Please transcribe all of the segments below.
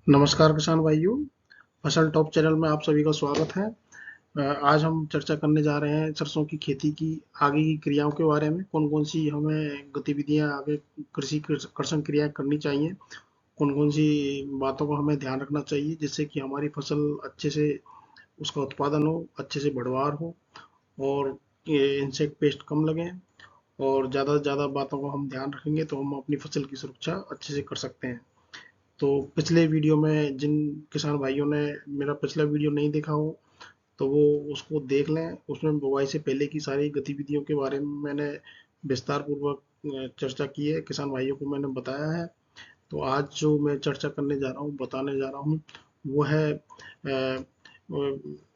नमस्कार किसान भाइयों। फसल टॉप चैनल में आप सभी का स्वागत है। आज हम चर्चा करने जा रहे हैं सरसों की खेती की आगे की क्रियाओं के बारे में। कौन कौन सी हमें गतिविधियां आगे कृषि कर्षण क्रियाएं करनी चाहिए, कौन कौन सी बातों को हमें ध्यान रखना चाहिए जिससे कि हमारी फसल अच्छे से उसका उत्पादन हो, अच्छे से बढ़वार हो और इंसेक्ट पेस्ट कम लगे। और ज़्यादा से ज़्यादा बातों को हम ध्यान रखेंगे तो हम अपनी फसल की सुरक्षा अच्छे से कर सकते हैं। तो पिछले वीडियो में जिन किसान भाइयों ने मेरा पिछला वीडियो नहीं देखा हो तो वो उसको देख लें। उसमें बुवाई से पहले की सारी गतिविधियों के बारे में मैंने विस्तार पूर्वक चर्चा की है, किसान भाइयों को मैंने बताया है। तो आज जो मैं चर्चा करने जा रहा हूँ, बताने जा रहा हूँ, वो है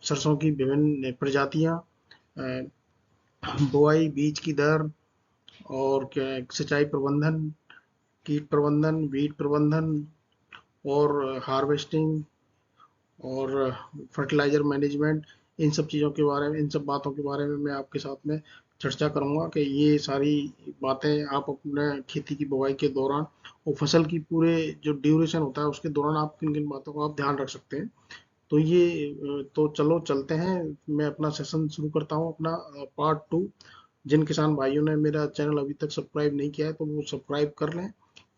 सरसों की विभिन्न प्रजातियाँ, बुआई बीज की दर और क्या सिंचाई प्रबंधन, कीट प्रबंधन, बीज प्रबंधन और हार्वेस्टिंग और फर्टिलाइजर मैनेजमेंट। इन सब चीज़ों के बारे में, इन सब बातों के बारे में मैं आपके साथ में चर्चा करूंगा कि ये सारी बातें आप अपने खेती की बुवाई के दौरान और फसल की पूरे जो ड्यूरेशन होता है उसके दौरान आप किन किन बातों का आप ध्यान रख सकते हैं। तो ये तो चलो चलते हैं। मैं अपना सेशन शुरू करता हूँ, अपना पार्ट टू। जिन किसान भाइयों ने मेरा चैनल अभी तक सब्सक्राइब नहीं किया है तो वो सब्सक्राइब कर लें,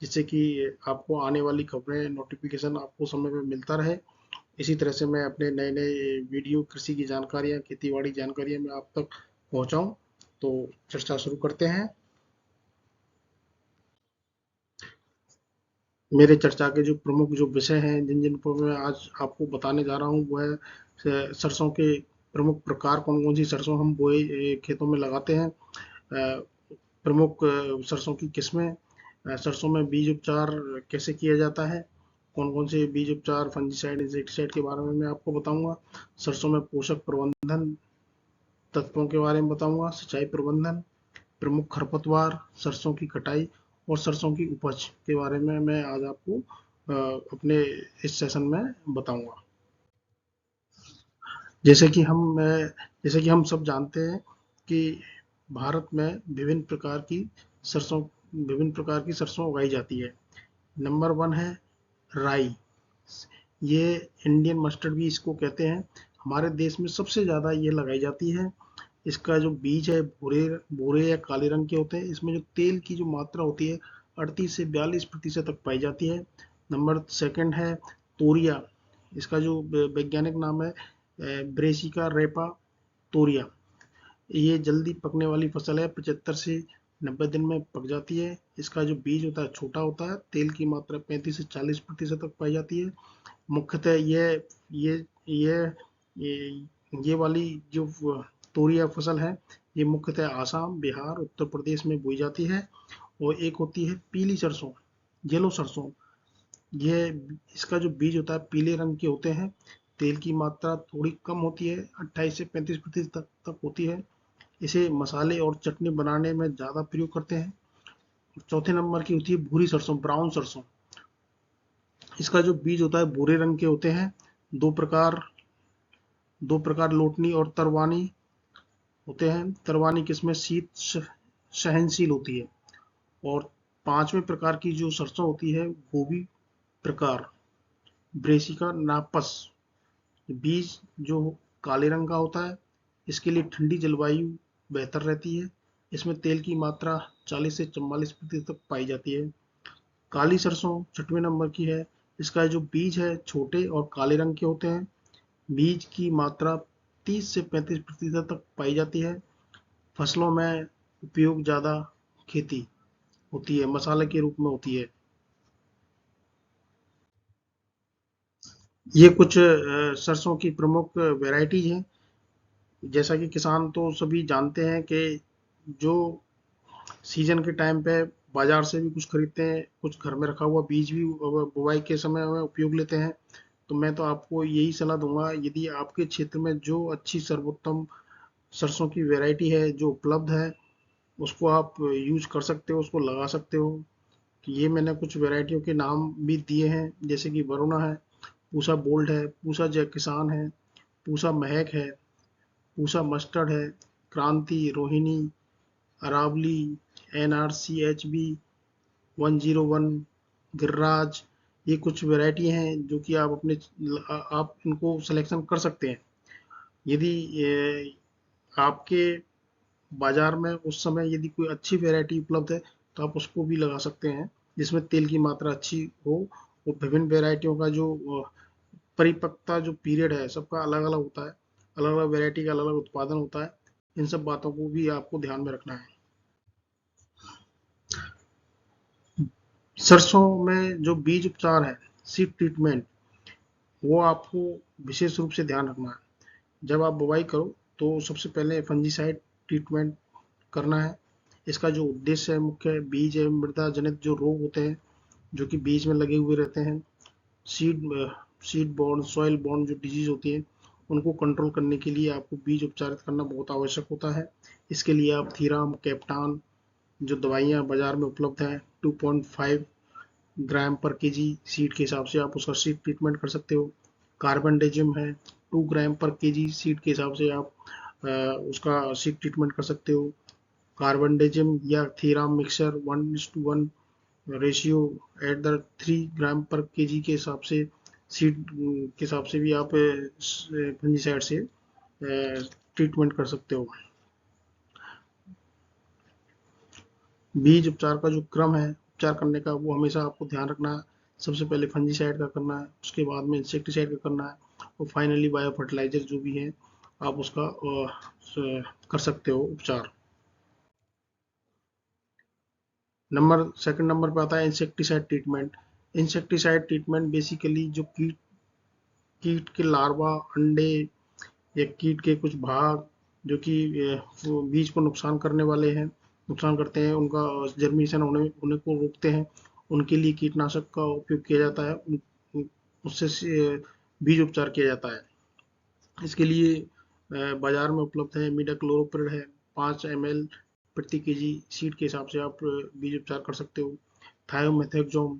जिससे कि आपको आने वाली खबरें नोटिफिकेशन आपको समय पे मिलता रहे। इसी तरह से मैं अपने नए नए वीडियो कृषि की जानकारियाँ, खेती बाड़ी जानकारियाँ मैं आप तक पहुँचाऊँ। तो चर्चा शुरू करते हैं। मेरे चर्चा के जो प्रमुख जो विषय हैं, जिन जिन पर मैं आज आपको बताने जा रहा हूँ, वो है सरसों के प्रमुख प्रकार, कौन कौन सी सरसों हम बोए खेतों में लगाते हैं, प्रमुख सरसों की किस्में, सरसों में बीज उपचार कैसे किया जाता है, कौन कौन से बीज उपचार फंजीसाइड इंसेक्टिसाइड के बारे में मैं आपको बताऊंगा। सरसों में पोषक प्रबंधन तत्वों के बारे में बताऊंगा, सिंचाई प्रबंधन, प्रमुख खरपतवार, सरसों की कटाई और सरसों की उपज के बारे में मैं आज आपको अपने इस सेशन में बताऊंगा। जैसे कि हम जैसे कि हम सब जानते हैं कि भारत में सरसों विभिन्न प्रकार की सरसों उगाई जाती है। नंबर वन है राई। ये इंडियन मस्टर्ड भी इसको कहते हैं। हमारे देश में सबसे ज़्यादा ये लगाई जाती है। इसका जो बीज है भूरे भूरे या काले रंग के होते हैं। इसमें जो तेल की जो मात्रा होती है 38 से 42% तक पाई जाती है। नंबर सेकंड है तोरिया। इसका जो वैज्ञानिक नाम है ब्रेसिका रेपा तोरिया। ये जल्दी पकने वाली फसल है, 75 से 90 दिन में पक जाती है। इसका जो बीज होता है छोटा होता है, तेल की मात्रा 35 से 40% तक पाई जाती है। मुख्यतः ये ये ये ये वाली जो तोरिया फसल है, ये मुख्यतः आसाम, बिहार, उत्तर प्रदेश में बोई जाती है। और एक होती है पीली सरसों, येलो सरसों। ये इसका जो बीज होता है पीले रंग के होते हैं। तेल की मात्रा थोड़ी कम होती है, 28 से 35% तक होती है। इसे मसाले और चटनी बनाने में ज़्यादा प्रयोग करते हैं। चौथे नंबर की होती है भूरी सरसों, ब्राउन सरसों। इसका जो बीज होता है भूरे रंग के होते हैं। दो प्रकार दो प्रकार लोटनी और तरवानी होते हैं। तरवानी किस्में शीत सहनशील होती है। और पांचवें प्रकार की जो सरसों होती है गोभी प्रकार, ब्रेसिका नापस। बीज जो काले रंग का होता है, इसके लिए ठंडी जलवायु बेहतर रहती है। इसमें तेल की मात्रा 40 से 44% तक पाई जाती है। काली सरसों 6वें नंबर की है। इसका जो बीज है छोटे और काले रंग के होते हैं। बीज की मात्रा 30 से 35% तक पाई जाती है। फसलों में उपयोग ज़्यादा खेती होती है, मसाले के रूप में होती है। ये कुछ सरसों की प्रमुख वैरायटीज हैं। जैसा कि किसान तो सभी जानते हैं कि जो सीजन के टाइम पे बाजार से भी कुछ खरीदते हैं, कुछ घर में रखा हुआ बीज भी बुवाई के समय में उपयोग लेते हैं। तो मैं तो आपको यही सलाह दूंगा, यदि आपके क्षेत्र में जो अच्छी सर्वोत्तम सरसों की वैरायटी है जो उपलब्ध है, उसको आप यूज कर सकते हो, उसको लगा सकते हो। तो ये मैंने कुछ वैरायटियों के नाम भी दिए हैं, जैसे कि वरुणा है, पूसा बोल्ड है, पूसा जय किसान है, पूसा महक है, पूसा मस्टर्ड है, क्रांति, रोहिणी, अरावली, NRCHB 101, गिर्राज। ये कुछ वैरायटी हैं जो कि आप इनको सिलेक्शन कर सकते हैं। यदि आपके बाजार में उस समय यदि कोई अच्छी वैरायटी उपलब्ध है तो आप उसको भी लगा सकते हैं, जिसमें तेल की मात्रा अच्छी हो। वो विभिन्न वैरायटियों का जो परिपक्वता जो पीरियड है सबका अलग अलग होता है, अलग अलग वैरायटी का अलग अलग उत्पादन होता है। इन सब बातों को भी आपको ध्यान में रखना है। सरसों में जो बीज उपचार है, सीड ट्रीटमेंट, वो आपको विशेष रूप से ध्यान रखना है। जब आप बुवाई करो तो सबसे पहले फंजीसाइड ट्रीटमेंट करना है। इसका जो उद्देश्य है मुख्य, बीज एवं मृदा जनित जो रोग होते हैं जो कि बीज में लगे हुए रहते हैं, seed seed born, soil born जो डिजीज होती है, उनको कंट्रोल करने के लिए आपको बीज उपचारित करना बहुत आवश्यक होता है। इसके लिए आप थीराम, कैप्टान जो दवाइयाँ बाजार में उपलब्ध हैं, 2.5 ग्राम पर केजी सीड के हिसाब से आप उसका सीड ट्रीटमेंट कर सकते हो। कार्बनडेजिम है, 2 ग्राम पर केजी सीड के हिसाब से आप उसका सीड ट्रीटमेंट कर सकते हो। कार्बनडेजिम या थीराम मिक्सचर 1:1 रेशियो एट द 3 ग्राम पर केजी के हिसाब से सीड के हिसाब से भी आप फंजीसाइड से ट्रीटमेंट कर सकते हो। बीज उपचार का जो क्रम है उपचार करने का, वो हमेशा आपको ध्यान रखना है। सबसे पहले फंजीसाइड का करना है, उसके बाद में इंसेक्टिसाइड का करना है, और फाइनली बायो फर्टिलाइजर जो भी है आप उसका कर सकते हो उपचार। सेकंड नंबर पे आता है insecticide treatment. Insecticide treatment basically जो कीट कीट के लार्वा, अंडे या कीट के कुछ भाग जो कि वो बीज को नुकसान करते हैं, उनका जर्मिनेशन होने को रोकते हैं, उनके लिए कीटनाशक का उपयोग किया जाता है। उससे बीज उपचार किया जाता है। इसके लिए बाजार में उपलब्ध है मीडाक्लोप्रिड है, 5 ml प्रति केजी सीड के हिसाब से आप बीज उपचार कर सकते हो। थायोमेथाक्सोम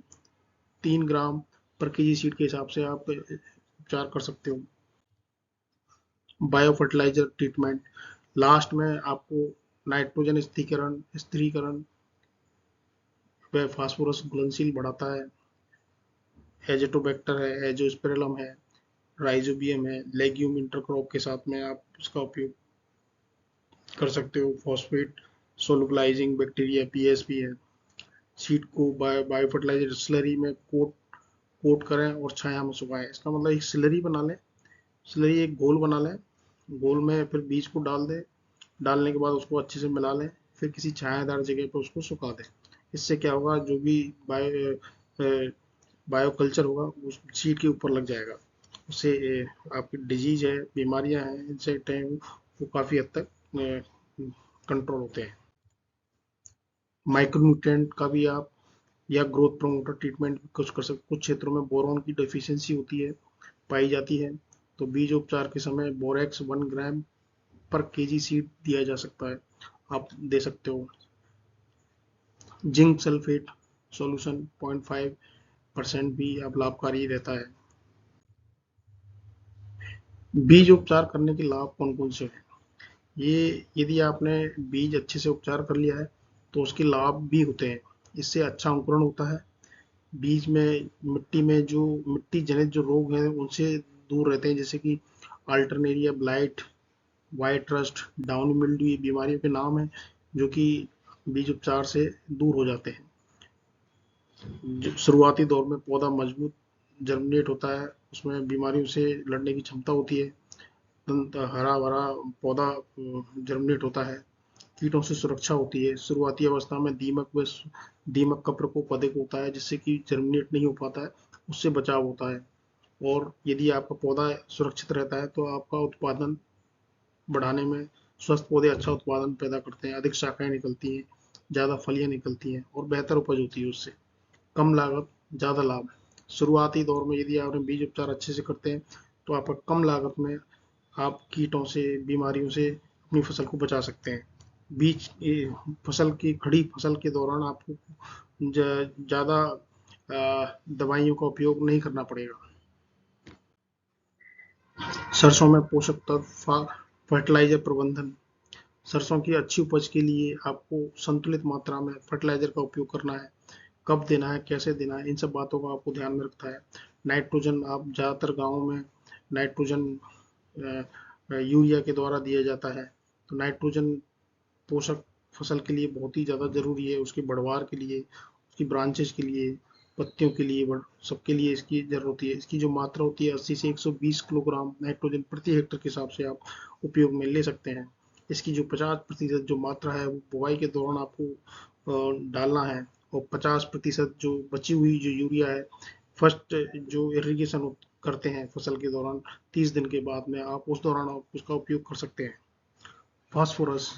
3 ग्राम पर केजी सीड के हिसाब से आप उपचार कर सकते हो। बायो फर्टिलाइजर ट्रीटमेंट, लास्ट में आपको नाइट्रोजन स्थिरीकरण व फास्फोरस घुलनशील बढ़ाता है। एजेटोबैक्टर है, एजोस्पेरलम है, राइजोबियम है, लेग्यूम इंटरक्रॉप के साथ में आप इसका उपयोग कर सकते हो। फॉस्फेट सोलुबलाइजिंग बैक्टीरिया पीएसपी है। सीड को बायो फर्टिलाइजर स्लरी में कोट करें और छाया में सुखाएं। इसका मतलब एक स्लरी बना लें, स्लरी एक घोल बना लें, घोल में फिर बीज को डाल दें, डालने के बाद उसको अच्छे से मिला लें, फिर किसी छायादार जगह पर उसको सुखा दें। इससे क्या होगा, जो भी बायो कल्चर होगा उस सीड के ऊपर लग जाएगा। उससे आपकी डिजीज है, बीमारियां हैं, इंसेक्ट हैं, वो काफ़ी हद तक कंट्रोल होते हैं। माइक्रोन्यूट्रिएंट का भी आप या ग्रोथ प्रमोटर ट्रीटमेंट कुछ कर सकते। कुछ क्षेत्रों में बोरॉन की डेफिशिएंसी होती है, पाई जाती है, तो बीज उपचार के समय बोरेक्स 1 ग्राम पर केजी सीड दिया जा सकता है, आप दे सकते हो। जिंक सल्फेट सॉल्यूशन 0.5% भी अब लाभकारी रहता है। बीज उपचार करने के लाभ कौन कौन से हैं? ये यदि आपने बीज अच्छे से उपचार कर लिया है तो उसके लाभ भी होते हैं। इससे अच्छा अंकुरण होता है, बीज में मिट्टी में जो मिट्टी जनित जो रोग हैं उनसे दूर रहते हैं, जैसे कि alternaria blight, white rust, downy mildew, ये बीमारियों के नाम हैं जो कि बीज उपचार से दूर हो जाते हैं। शुरुआती दौर में पौधा मजबूत जर्मिनेट होता है, उसमें बीमारियों से लड़ने की क्षमता होती है, हरा भरा पौधा जर्मिनेट होता है, कीटों से सुरक्षा होती है। शुरुआती अवस्था में दीमक का प्रकोप अधिक होता है, जिससे कि जर्मिनेट नहीं हो पाता है, उससे बचाव होता है। और यदि आपका पौधा सुरक्षित रहता है तो आपका उत्पादन बढ़ाने में, स्वस्थ पौधे अच्छा उत्पादन पैदा करते हैं, अधिक शाखाएं निकलती हैं, ज़्यादा फलियां निकलती हैं और बेहतर उपज होती है उससे। कम लागत ज़्यादा लाभ। शुरुआती दौर में यदि आपने बीज उपचार अच्छे से करते हैं तो आपका कम लागत में आप कीटों से, बीमारियों से अपनी फसल को बचा सकते हैं। खड़ी फसल के दौरान आपको ज़्यादा दवाइयों का उपयोग नहीं करना पड़ेगा। सरसों में पोषक तत्व फर्टिलाइजर प्रबंधन, सरसों की अच्छी उपज के लिए आपको संतुलित मात्रा में फर्टिलाइजर का उपयोग करना है। कब देना है, कैसे देना है, इन सब बातों को आपको ध्यान में रखता है। नाइट्रोजन आप ज़्यादातर गाँवों में नाइट्रोजन यूरिया के द्वारा दिया जाता है। तो नाइट्रोजन पोषक फसल के लिए बहुत ही ज़्यादा ज़रूरी है, उसकी बढ़वार के लिए, उसकी ब्रांचेज के लिए, पत्तियों के लिए, सबके लिए इसकी ज़रूरत होती है। इसकी जो मात्रा होती है 80 से 120 किलोग्राम नाइट्रोजन प्रति हेक्टर के हिसाब से आप उपयोग में ले सकते हैं। इसकी जो 50% जो मात्रा है वो बुआई के दौरान आपको डालना है, और 50% जो बची हुई जो यूरिया है फर्स्ट जो इरिगेशन करते हैं फसल के दौरान 30 दिन के बाद में, आप उस दौरान आप उसका उपयोग कर सकते हैं। फास्फोरस,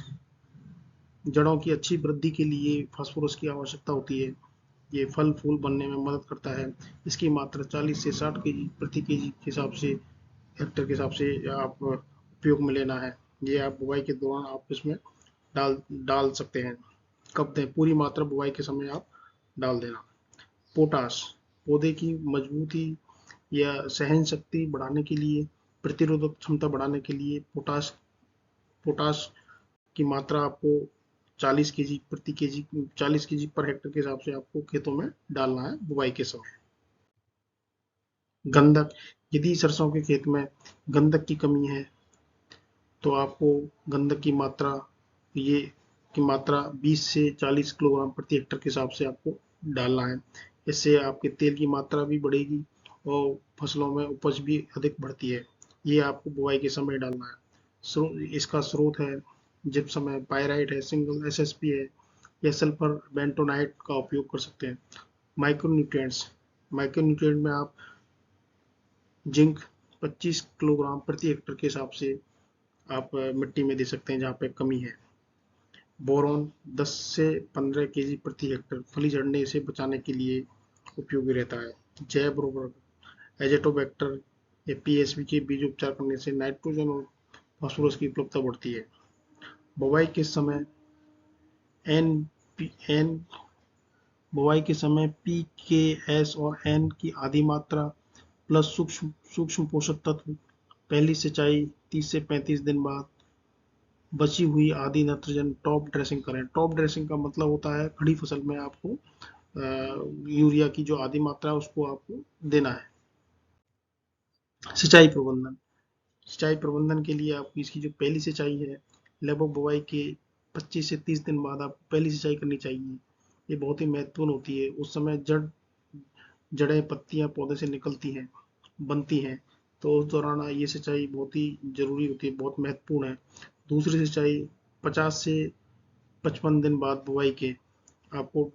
जड़ों की अच्छी वृद्धि के लिए फास्फोरस की आवश्यकता होती है। ये फल फूल बनने में मदद करता है। इसकी मात्रा 40 से 60 केजी प्रति केजी के हिसाब से, हेक्टर के हिसाब से आप उपयोग में लेना है। ये आप बुवाई के दौरान आप इसमें डाल डाल सकते हैं। कब दें? पूरी मात्रा बुवाई के समय आप डाल देना। पोटाश, पौधे की मजबूती या सहन शक्ति बढ़ाने के लिए, प्रतिरोधक क्षमता बढ़ाने के लिए पोटाश पोटाश की मात्रा आपको 40 केजी पर हेक्टर के हिसाब से आपको खेतों में डालना है बुवाई के समय। गंधक, यदि सरसों के खेत में गंधक की कमी है तो आपको गंधक की मात्रा ये की मात्रा 20 से 40 किलोग्राम प्रति हेक्टर के हिसाब से आपको डालना है। इससे आपके तेल की मात्रा भी बढ़ेगी और फसलों में उपज भी अधिक बढ़ती है। ये आपको बुवाई के समय डालना है। इसका स्रोत है जिप्सम है, पायराइट है, सिंगल एसएसपी है, या सल्फर बेंटोनाइट का उपयोग कर सकते हैं। माइक्रोन्यूट्रिएंट्स, माइक्रोन्यूट्रिएंट में आप जिंक 25 किलोग्राम प्रति हेक्टर के हिसाब से आप मिट्टी में दे सकते हैं जहाँ पे कमी है। बोरोन 10 से 15 केजी प्रति हेक्टर फली झड़ने से बचाने के लिए उपयोगी रहता है। जैव उर्वरक, एजेटोबैक्टर या पीएसवी के बीज उपचार करने से नाइट्रोजन और फास्फोरस की उपलब्धता बढ़ती है। बुवाई के समय एन एन बुवाई के समय पी के एस और एन की आधी मात्रा प्लस सूक्ष्म पोषक तत्व पहली सिंचाई 30 से 35 दिन बाद बची हुई आधी नाइट्रोजन टॉप ड्रेसिंग करें। टॉप ड्रेसिंग का मतलब होता है खड़ी फसल में आपको यूरिया की जो आधी मात्रा है उसको आपको देना है। सिंचाई प्रबंधन, सिंचाई प्रबंधन के लिए आपकी इसकी जो पहली सिंचाई है लगभग बुवाई के 25 से 30 दिन बाद आपको पहली सिंचाई करनी चाहिए। ये बहुत ही महत्वपूर्ण होती है। उस समय जड़ें पत्तियां पौधे से निकलती हैं, बनती हैं, तो उस दौरान ये सिंचाई बहुत ही जरूरी होती है, बहुत महत्वपूर्ण है। दूसरी सिंचाई 50 से 55 दिन बाद बुवाई के आपको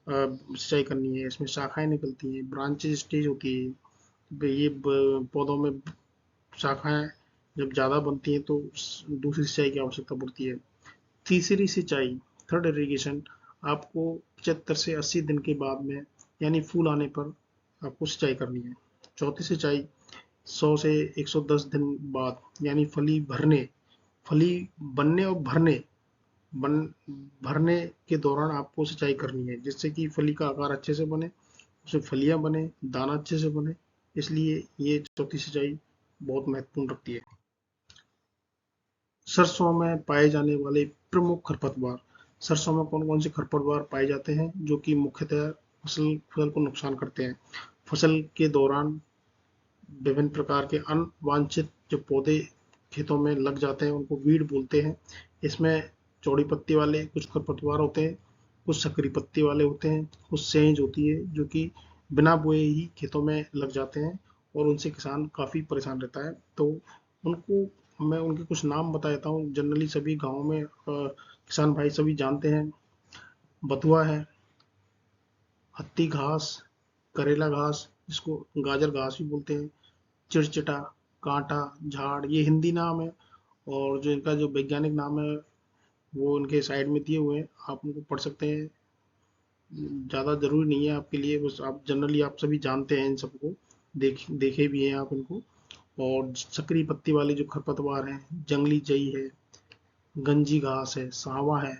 सिंचाई करनी है। इसमें शाखाएं निकलती हैं, ब्रांचेज स्टेज होती है। ये पौधों में शाखाएं जब ज़्यादा बनती हैं तो दूसरी सिंचाई की आवश्यकता पड़ती है। तीसरी सिंचाई, थर्ड इरिगेशन, आपको 75 से 80 दिन के बाद में यानी फूल आने पर आपको सिंचाई करनी है। चौथी सिंचाई 100 से 110 दिन बाद यानी फली बनने और बन भरने के दौरान आपको सिंचाई करनी है, जिससे कि फली का आकार अच्छे से बने, उसमें फलियां बने, दाना अच्छे से बने। इसलिए ये चौथी सिंचाई बहुत महत्वपूर्ण रखती है। सरसों में पाए जाने वाले प्रमुख खरपतवार, सरसों में कौन कौन से खरपतवार पाए जाते हैं जो कि मुख्यतः फसल को नुकसान करते हैं। फसल के दौरान विभिन्न प्रकार के अनवांछित जो पौधे खेतों में लग जाते हैं उनको वीड बोलते हैं। इसमें चौड़ी पत्ती वाले कुछ खरपतवार होते हैं, कुछ सकरी पत्ती वाले होते हैं, कुछ सेंज होती है जो कि बिना बोए ही खेतों में लग जाते हैं और उनसे किसान काफ़ी परेशान रहता है। तो उनको मैं उनके कुछ नाम बता देता हूँ। जनरली सभी गाँव में किसान भाई सभी जानते हैं। बथुआ है, हत्ती घास, करेला घास जिसको गाजर घास भी बोलते हैं, चिड़चिटा, कांटा, झाड़, ये हिंदी नाम है। और जो इनका जो वैज्ञानिक नाम है वो इनके साइड में दिए हुए हैं, आप उनको पढ़ सकते हैं। ज़्यादा ज़रूरी नहीं है आपके लिए, बस आप जनरली आप सभी जानते हैं इन सबको, देखे भी हैं आप इनको। और सकरी पत्ती वाले जो खरपतवार हैं, जंगली जई है, गंजी घास है, सांवा है,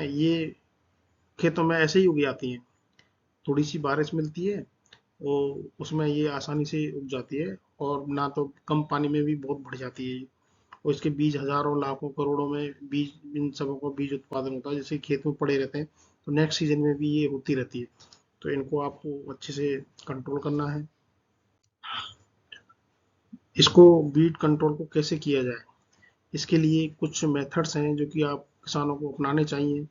ये खेतों में ऐसे ही उग जाती हैं। थोड़ी सी बारिश मिलती है और उसमें ये आसानी से उग जाती है, और ना तो कम पानी में भी बहुत बढ़ जाती है। और इसके बीज हजारों लाखों करोड़ों में बीज, इन सबों का बीज उत्पादन होता है, जैसे खेत में पड़े रहते हैं। तो नेक्स्ट सीजन में भी ये होती रहती है। तो इनको आपको अच्छे से कंट्रोल करना है। इसको वीड कंट्रोल को कैसे किया जाए, इसके लिए कुछ मेथड्स हैं जो कि आप किसानों को अपनाने चाहिए,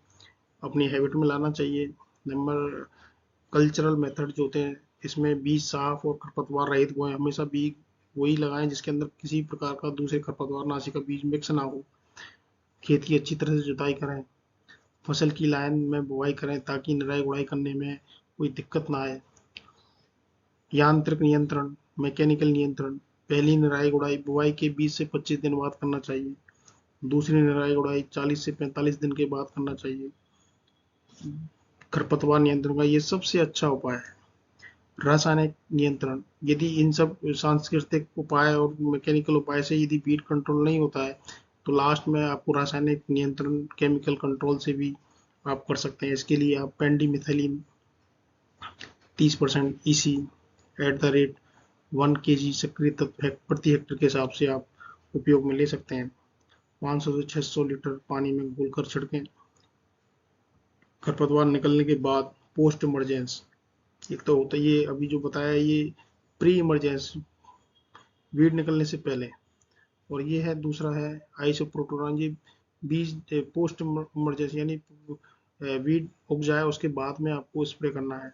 अपनी हैबिट में लाना चाहिए। नंबर कल्चरल मेथड जो होते हैं, इसमें बीज साफ और खरपतवार रहित बोएं। हमेशा बीज वही लगाएं जिसके अंदर किसी प्रकार का दूसरे खरपतवार नाशी का बीज मिक्स ना हो। खेत की अच्छी तरह से जुताई करें। फसल की लाइन में बुआई करें ताकि निराई गुड़ाई करने में कोई दिक्कत ना आए। यांत्रिक नियंत्रण, मैकेनिकल नियंत्रण, पहली निराई गुड़ाई बुआई के 20 से 25 दिन बाद करना चाहिए। दूसरी निराई गुड़ाई 40 से 45 दिन के बाद करना चाहिए। खरपतवार नियंत्रण का ये सबसे अच्छा उपाय है। रासायनिक नियंत्रण, यदि इन सब सांस्कृतिक उपाय और मैकेनिकल उपाय से यदि वीड कंट्रोल नहीं होता है तो लास्ट में आपको रासायनिक नियंत्रण केमिकल कंट्रोल से भी आप कर सकते हैं। इसके लिए आप पेंडिमिथालिन 30% ईसी @ 1 kg सक्रिय तत्व प्रति हेक्टेयर के हिसाब से आप उपयोग में ले सकते हैं। 500 से 600 लीटर पानी में घोलकर छिड़कें। खरपतवार निकलने के बाद पोस्ट इमरजेंस, एक तो होता है ये अभी जो बताया ये प्री इमरजेंस, वीड निकलने से पहले, और ये है दूसरा है आइसोप्रोटोरॉन। ये बीज पोस्ट इमरजेंसी यानी वीड उग जाए उसके बाद में आपको स्प्रे करना है।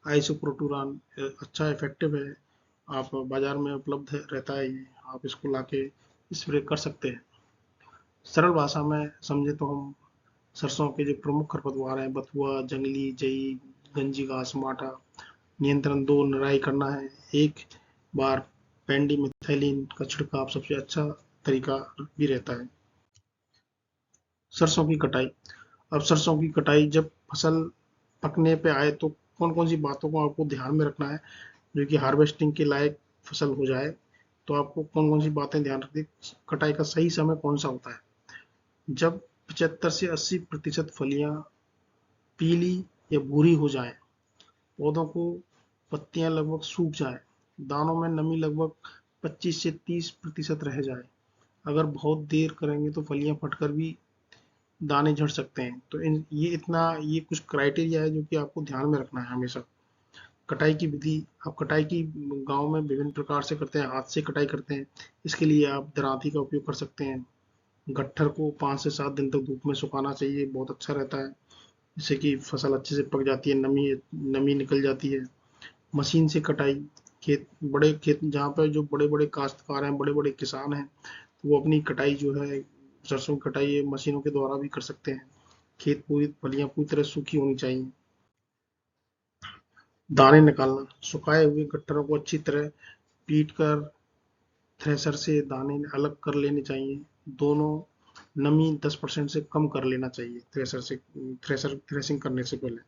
आइसोप्रोटोरॉन अच्छा इफेक्टिव है, आप बाजार में उपलब्ध रहता है ये, आप इसको लाके स्प्रे कर सकते हैं। सरल भाषा में समझे तो हम सरसों के जो प्रमुख खरपतवार हैं बथुआ, जंगली जई, गंजी घास, माठा, नियंत्रण 2 निराई करना है। एक बार पेंडिमिथाइलिन का छिड़काव सबसे अच्छा तरीका भी रहता है। सरसों की कटाई, अब सरसों की कटाई जब फसल पकने पे आए तो कौन कौन सी बातों को आपको ध्यान में रखना है जो कि हार्वेस्टिंग के लायक फसल हो जाए। तो आपको कौन कौन सी बातें ध्यान रखनी, कटाई का सही समय कौन सा होता है। जब 75 से 80% फलियां पीली या भूरी हो जाए, पौधों को पत्तियां लगभग सूख जाए, दानों में नमी लगभग 25 से 30% रह जाए, अगर बहुत देर करेंगे तो फलियां फटकर भी दाने झड़ सकते हैं। तो ये कुछ क्राइटेरिया है जो कि आपको ध्यान में रखना है हमेशा। कटाई की विधि, आप कटाई की गांव में विभिन्न प्रकार से करते हैं, हाथ से कटाई करते हैं, इसके लिए आप दरांती का उपयोग कर सकते हैं। गट्ठर को 5 से 7 दिन तक धूप में सुखाना चाहिए, बहुत अच्छा रहता है, जिससे कि फसल अच्छे से पक जाती है, नमी नमी निकल जाती है। मशीन से कटाई, बड़े खेत जहाँ पे जो बड़े बड़े काश्तकार हैं, बड़े बड़े किसान हैं, तो वो अपनी कटाई जो है सरसों की कटाई मशीनों के द्वारा भी कर सकते हैं। खेत पूरी फलियां पूरी तरह सूखी होनी चाहिए। दाने निकालना, सुखाए हुए गट्ठरों को अच्छी तरह पीट कर थ्रेशर से दाने अलग कर लेने चाहिए। दोनों नमी 10% से कम कर लेना चाहिए थ्रेशर थ्रेसिंग करने से पहले।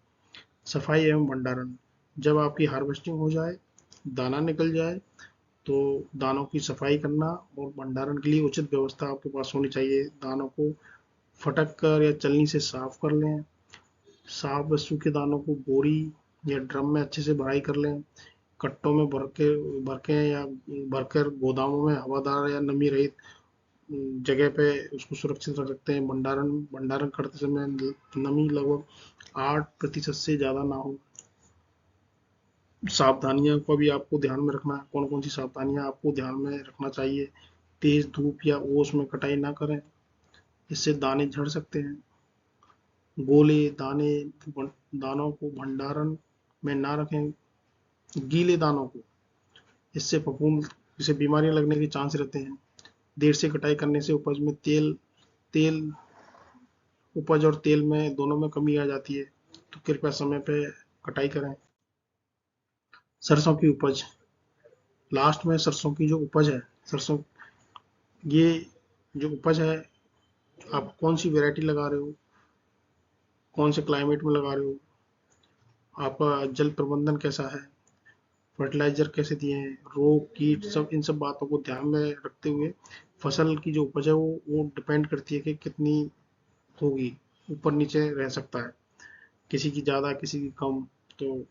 सफाई एवं भंडारण, जब आपकी हार्वेस्टिंग हो जाए, दाना निकल जाए, तो दानों की सफाई करना और भंडारण के लिए उचित व्यवस्था आपके पास होनी चाहिए। दानों को फटक कर या चलनी से साफ कर लें। साफ व सूखे दानों को बोरी या ड्रम में अच्छे से भराई कर लें। कट्टों में भर के या भरकर गोदामों में हवादार या नमी रहित जगह पे उसको सुरक्षित रख सकते हैं। भंडारण भंडारण करते समय नमी लगभग 8% से ज़्यादा ना हो। सावधानियों का भी आपको ध्यान में रखना है, कौन कौन सी सावधानियां आपको ध्यान में रखना चाहिए। तेज धूप या ओस में कटाई ना करें, इससे दाने झड़ सकते हैं। गोले दानों को भंडारण में ना रखें, गीले दानों को, इससे फफूंद इससे बीमारियां लगने के चांस रहते हैं। देर से कटाई करने से तेल उपज और तेल में दोनों में कमी आ जाती है, तो कृपया समय पे कटाई करें। सरसों की उपज, लास्ट में सरसों की जो उपज है, सरसों ये जो उपज है, आप कौन सी वैरायटी लगा रहे हो, कौन से क्लाइमेट में लगा रहे हो, आपका जल प्रबंधन कैसा है, फर्टिलाइजर कैसे दिए हैं, रोग कीट सब इन सब बातों को ध्यान में रखते हुए फसल की जो उपज है वो डिपेंड करती है कि कितनी होगी, ऊपर नीचे रह सकता है, किसी की ज़्यादा किसी की कम। तो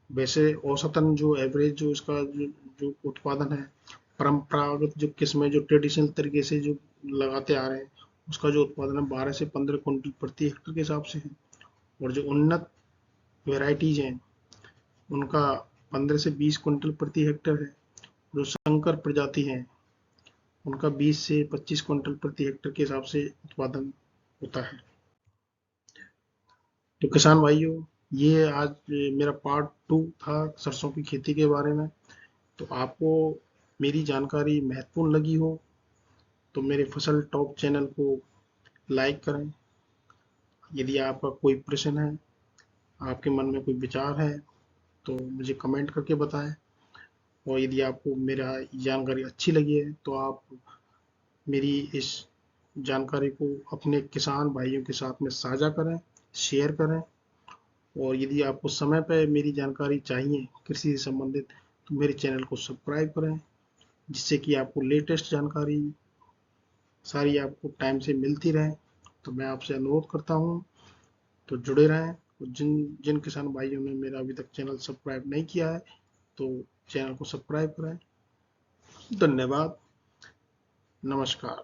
वैसे औसतन जो एवरेज जो इसका जो उत्पादन है, परंपरागत जो किस्में जो ट्रेडिशनल तरीके से जो लगाते आ रहे हैं, उसका जो उत्पादन है 12 से 15 क्विंटल प्रति हेक्टेयर के हिसाब से है। और जो उन्नत वेराइटीज हैं उनका 15 से 20 क्विंटल प्रति हेक्टेयर है। जो संकर प्रजाति हैं उनका 20 से 25 क्विंटल प्रति हेक्टेयर के हिसाब से उत्पादन होता है। तो किसान भाइयों, ये आज मेरा पार्ट 2 था सरसों की खेती के बारे में। तो आपको मेरी जानकारी महत्वपूर्ण लगी हो तो मेरे फसल टॉप चैनल को लाइक करें। यदि आपका कोई प्रश्न है, आपके मन में कोई विचार है तो मुझे कमेंट करके बताएं। और यदि आपको मेरा जानकारी अच्छी लगी है तो आप मेरी इस जानकारी को अपने किसान भाइयों के साथ में साझा करें, शेयर करें। और यदि आपको समय पर मेरी जानकारी चाहिए कृषि से संबंधित तो मेरे चैनल को सब्सक्राइब करें, जिससे कि आपको लेटेस्ट जानकारी सारी आपको टाइम से मिलती रहे। तो मैं आपसे अनुरोध करता हूँ तो जुड़े रहें। और जिन जिन किसान भाइयों ने मेरा अभी तक चैनल सब्सक्राइब नहीं किया है तो चैनल को सब्सक्राइब करें। धन्यवाद। नमस्कार।